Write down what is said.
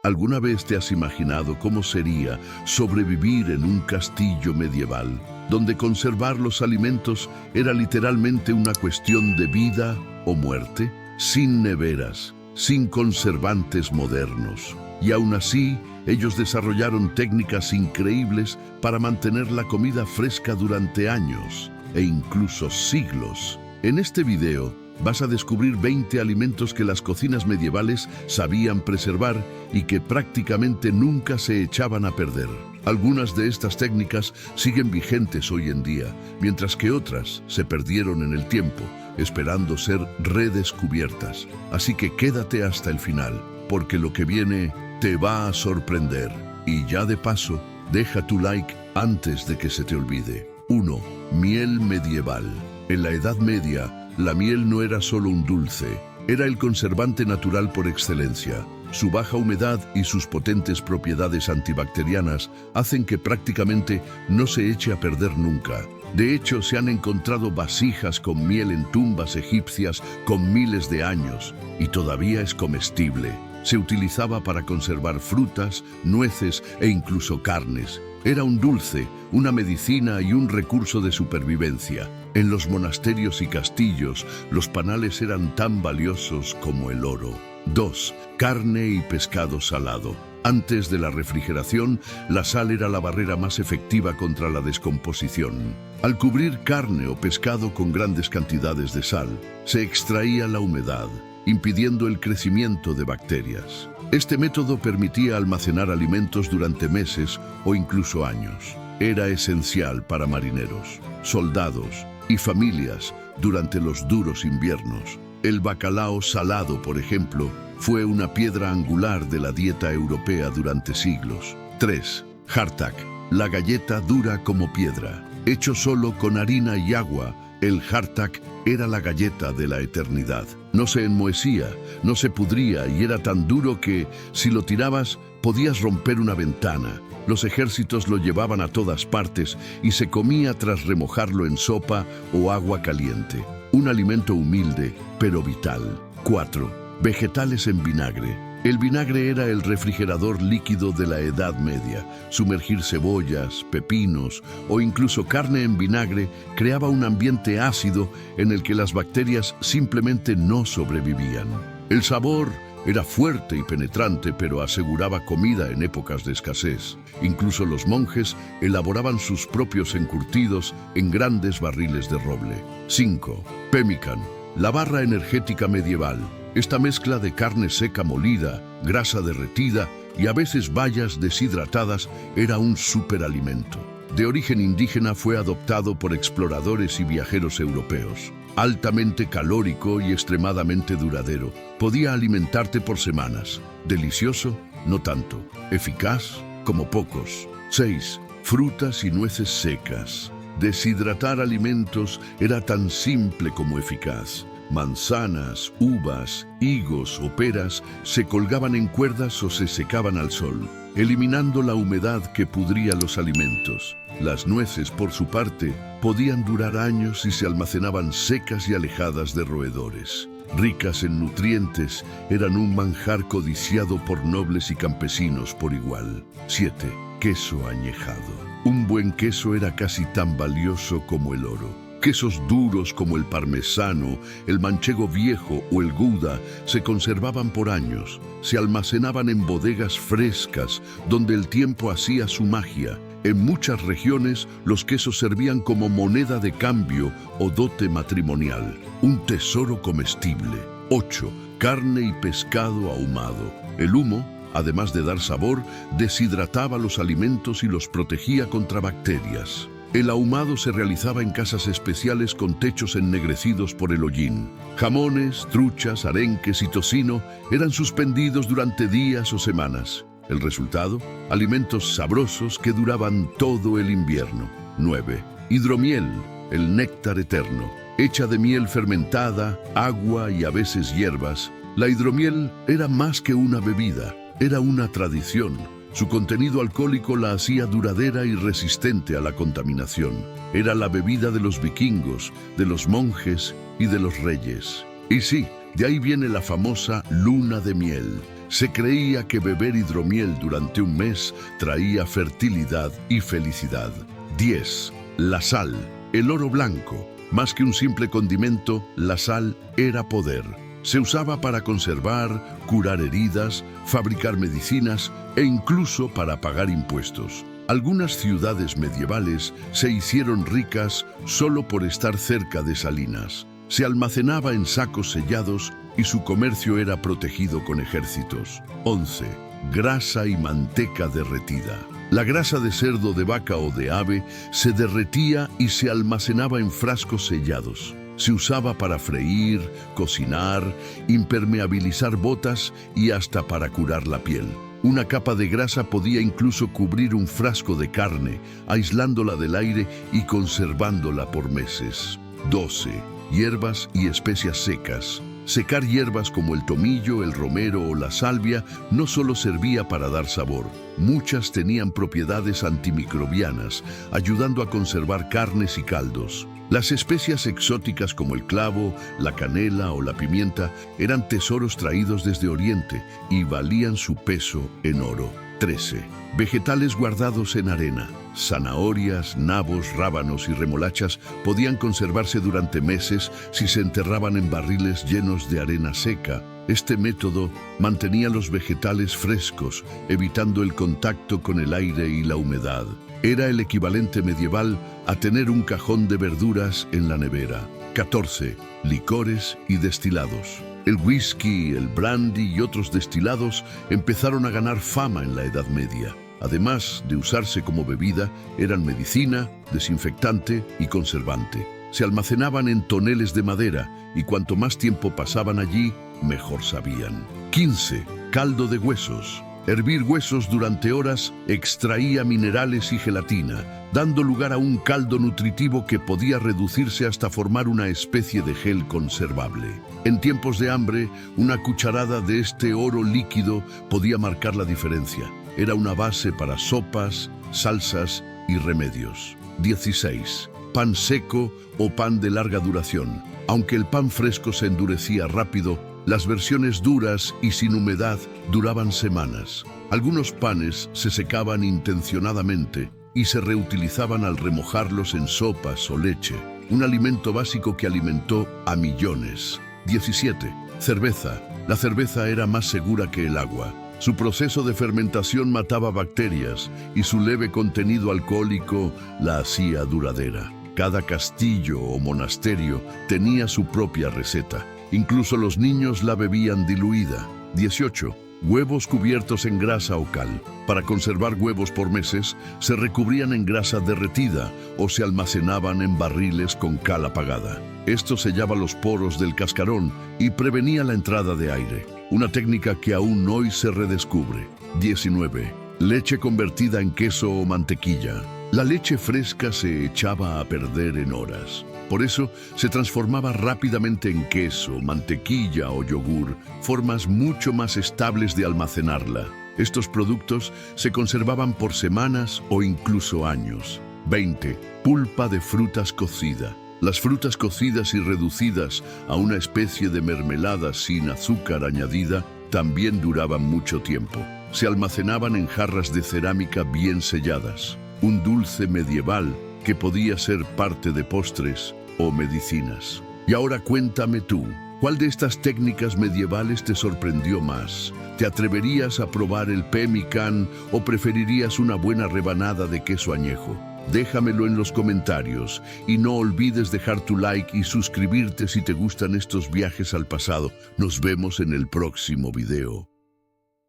¿Alguna vez te has imaginado cómo sería sobrevivir en un castillo medieval, donde conservar los alimentos era literalmente una cuestión de vida o muerte? Sin neveras, sin conservantes modernos. Y aún así, ellos desarrollaron técnicas increíbles para mantener la comida fresca durante años e incluso siglos. En este video vas a descubrir 20 alimentos que las cocinas medievales sabían preservar y que prácticamente nunca se echaban a perder. Algunas de estas técnicas siguen vigentes hoy en día, mientras que otras se perdieron en el tiempo, esperando ser redescubiertas. Así que quédate hasta el final, porque lo que viene te va a sorprender. Y ya de paso, deja tu like antes de que se te olvide. 1. Miel medieval. En la Edad Media, la miel no era solo un dulce, era el conservante natural por excelencia. Su baja humedad y sus potentes propiedades antibacterianas hacen que prácticamente no se eche a perder nunca. De hecho, se han encontrado vasijas con miel en tumbas egipcias con miles de años y todavía es comestible. Se utilizaba para conservar frutas, nueces e incluso carnes. Era un dulce, una medicina y un recurso de supervivencia. En los monasterios y castillos, los panales eran tan valiosos como el oro. 2. Carne y pescado salado. Antes de la refrigeración, la sal era la barrera más efectiva contra la descomposición. Al cubrir carne o pescado con grandes cantidades de sal, se extraía la humedad, impidiendo el crecimiento de bacterias. Este método permitía almacenar alimentos durante meses o incluso años. Era esencial para marineros, soldados y familias durante los duros inviernos. El bacalao salado, por ejemplo, fue una piedra angular de la dieta europea durante siglos. 3. Hardtack, la galleta dura como piedra. Hecho solo con harina y agua, el hardtack era la galleta de la eternidad. No se enmohecía, no se pudría y era tan duro que, si lo tirabas, podías romper una ventana. Los ejércitos lo llevaban a todas partes y se comía tras remojarlo en sopa o agua caliente. Un alimento humilde, pero vital. 4. Vegetales en vinagre. El vinagre era el refrigerador líquido de la Edad Media. Sumergir cebollas, pepinos o incluso carne en vinagre creaba un ambiente ácido en el que las bacterias simplemente no sobrevivían. El sabor era fuerte y penetrante, pero aseguraba comida en épocas de escasez. Incluso los monjes elaboraban sus propios encurtidos en grandes barriles de roble. 5. Pemmican, la barra energética medieval. Esta mezcla de carne seca molida, grasa derretida y a veces bayas deshidratadas era un superalimento. De origen indígena, fue adoptado por exploradores y viajeros europeos. Altamente calórico y extremadamente duradero, podía alimentarte por semanas. Delicioso, no tanto. Eficaz, como pocos. 6. Frutas y nueces secas. Deshidratar alimentos era tan simple como eficaz. Manzanas, uvas, higos o peras se colgaban en cuerdas o se secaban al sol, eliminando la humedad que pudría los alimentos. Las nueces, por su parte, podían durar años y se almacenaban secas y alejadas de roedores. Ricas en nutrientes, eran un manjar codiciado por nobles y campesinos por igual. 7. Queso añejado. Un buen queso era casi tan valioso como el oro. Quesos duros como el parmesano, el manchego viejo o el gouda se conservaban por años. Se almacenaban en bodegas frescas, donde el tiempo hacía su magia. En muchas regiones, los quesos servían como moneda de cambio o dote matrimonial. Un tesoro comestible. 8. Carne y pescado ahumado. El humo, además de dar sabor, deshidrataba los alimentos y los protegía contra bacterias. El ahumado se realizaba en casas especiales con techos ennegrecidos por el hollín. Jamones, truchas, arenques y tocino eran suspendidos durante días o semanas. El resultado, alimentos sabrosos que duraban todo el invierno. 9. Hidromiel, el néctar eterno. Hecha de miel fermentada, agua y a veces hierbas, la hidromiel era más que una bebida, era una tradición. Su contenido alcohólico la hacía duradera y resistente a la contaminación. Era la bebida de los vikingos, de los monjes y de los reyes. Y sí, de ahí viene la famosa luna de miel. Se creía que beber hidromiel durante un mes traía fertilidad y felicidad. 10. La sal, el oro blanco. Más que un simple condimento, la sal era poder. Se usaba para conservar, curar heridas, fabricar medicinas e incluso para pagar impuestos. Algunas ciudades medievales se hicieron ricas solo por estar cerca de salinas. Se almacenaba en sacos sellados y su comercio era protegido con ejércitos. 11. Grasa y manteca derretida. La grasa de cerdo, de vaca o de ave se derretía y se almacenaba en frascos sellados. Se usaba para freír, cocinar, impermeabilizar botas y hasta para curar la piel. Una capa de grasa podía incluso cubrir un frasco de carne, aislándola del aire y conservándola por meses. 12. Hierbas y especias secas. Secar hierbas como el tomillo, el romero o la salvia no solo servía para dar sabor. Muchas tenían propiedades antimicrobianas, ayudando a conservar carnes y caldos. Las especias exóticas como el clavo, la canela o la pimienta eran tesoros traídos desde Oriente y valían su peso en oro. 13. Vegetales guardados en arena. Zanahorias, nabos, rábanos y remolachas podían conservarse durante meses si se enterraban en barriles llenos de arena seca. Este método mantenía los vegetales frescos, evitando el contacto con el aire y la humedad. Era el equivalente medieval a tener un cajón de verduras en la nevera. 14. Licores y destilados. El whisky, el brandy y otros destilados empezaron a ganar fama en la Edad Media. Además de usarse como bebida, eran medicina, desinfectante y conservante. Se almacenaban en toneles de madera y cuanto más tiempo pasaban allí, mejor sabían. 15. Caldo de huesos. Hervir huesos durante horas extraía minerales y gelatina, dando lugar a un caldo nutritivo que podía reducirse hasta formar una especie de gel conservable. En tiempos de hambre, una cucharada de este oro líquido podía marcar la diferencia. Era una base para sopas, salsas y remedios. 16. Pan seco o pan de larga duración. Aunque el pan fresco se endurecía rápido, las versiones duras y sin humedad duraban semanas. Algunos panes se secaban intencionadamente y se reutilizaban al remojarlos en sopas o leche, un alimento básico que alimentó a millones. 17. Cerveza. La cerveza era más segura que el agua. Su proceso de fermentación mataba bacterias y su leve contenido alcohólico la hacía duradera. Cada castillo o monasterio tenía su propia receta. Incluso los niños la bebían diluida. 18. Huevos cubiertos en grasa o cal. Para conservar huevos por meses, se recubrían en grasa derretida o se almacenaban en barriles con cal apagada. Esto sellaba los poros del cascarón y prevenía la entrada de aire, una técnica que aún hoy se redescubre. 19. Leche convertida en queso o mantequilla. La leche fresca se echaba a perder en horas. Por eso se transformaba rápidamente en queso, mantequilla o yogur, formas mucho más estables de almacenarla. Estos productos se conservaban por semanas o incluso años. 20. Pulpa de frutas cocida. Las frutas cocidas y reducidas a una especie de mermelada sin azúcar añadida también duraban mucho tiempo. Se almacenaban en jarras de cerámica bien selladas. Un dulce medieval que podía ser parte de postres o medicinas. Y ahora cuéntame tú, ¿cuál de estas técnicas medievales te sorprendió más? ¿Te atreverías a probar el pemmican o preferirías una buena rebanada de queso añejo? Déjamelo en los comentarios y no olvides dejar tu like y suscribirte si te gustan estos viajes al pasado. Nos vemos en el próximo video.